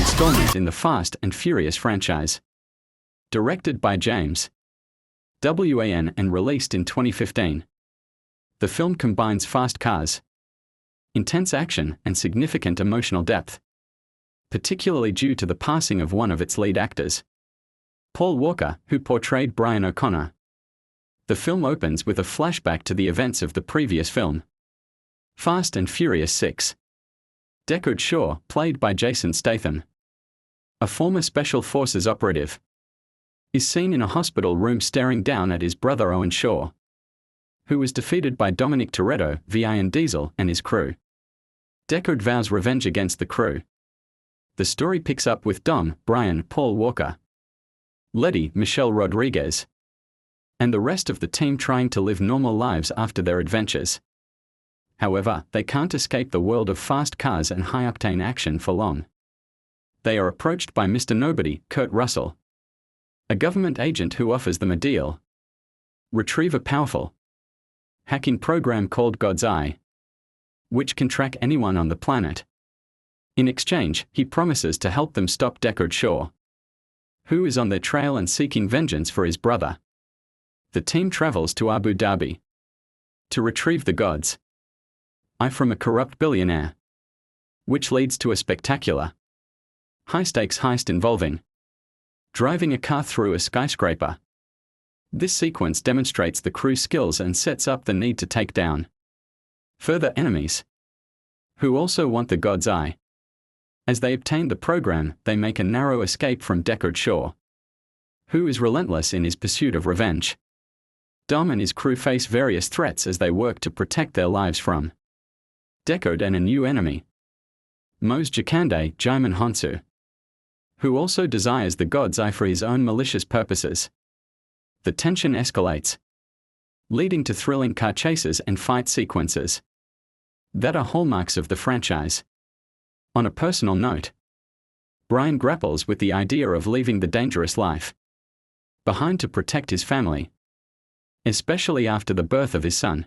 installment in the Fast and Furious franchise. Directed by James Wan and released in 2015. The film combines fast cars, intense action, and significant emotional depth, particularly due to the passing of one of its lead actors, Paul Walker, who portrayed Brian O'Connor. The film opens with a flashback to the events of the previous film, Fast and Furious 6. Deckard Shaw, played by Jason Statham, a former Special Forces operative, is seen in a hospital room staring down at his brother Owen Shaw, who was defeated by Dominic Toretto, Vin Diesel, and his crew. Deckard vows revenge against the crew. The story picks up with Dom, Brian, Paul Walker, Letty, Michelle Rodriguez, and the rest of the team trying to live normal lives after their adventures. However, they can't escape the world of fast cars and high-octane action for long. They are approached by Mr. Nobody, Kurt Russell, a government agent who offers them a deal: retrieve a powerful hacking program called God's Eye, which can track anyone on the planet. In exchange, he promises to help them stop Deckard Shaw, who is on their trail and seeking vengeance for his brother. The team travels to Abu Dhabi to retrieve the God's Eye from a corrupt billionaire, which leads to a spectacular, high-stakes heist involving driving a car through a skyscraper. This sequence demonstrates the crew's skills and sets up the need to take down further enemies who also want the God's Eye. As they obtain the program, they make a narrow escape from Deckard Shaw, who is relentless in his pursuit of revenge. Dom and his crew face various threats as they work to protect their lives from Deckard and a new enemy, Mose Jakande, Jaimin Honsu, who also desires the God's Eye for his own malicious purposes. The tension escalates, leading to thrilling car chases and fight sequences that are hallmarks of the franchise. On a personal note, Brian grapples with the idea of leaving the dangerous life behind to protect his family, especially after the birth of his son.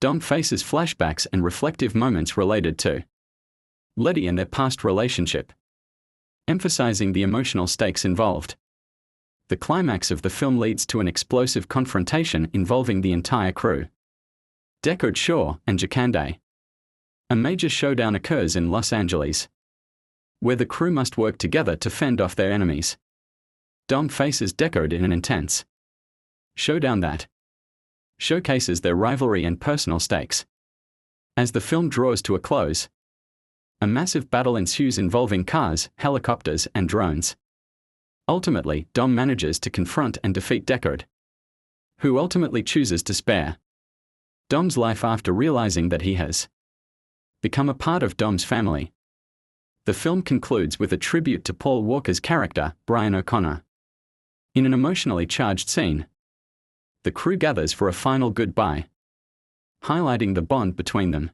Dom faces flashbacks and reflective moments related to Letty and their past relationship, emphasizing the emotional stakes involved. The climax of the film leads to an explosive confrontation involving the entire crew, Deckard Shaw and Jakande. A major showdown occurs in Los Angeles, where the crew must work together to fend off their enemies. Dom faces Deckard in an intense showdown that showcases their rivalry and personal stakes. As the film draws to a close, a massive battle ensues involving cars, helicopters, and drones. Ultimately, Dom manages to confront and defeat Deckard, who ultimately chooses to spare Dom's life after realizing that he has become a part of Dom's family. The film concludes with a tribute to Paul Walker's character, Brian O'Connor. In an emotionally charged scene, the crew gathers for a final goodbye, highlighting the bond between them.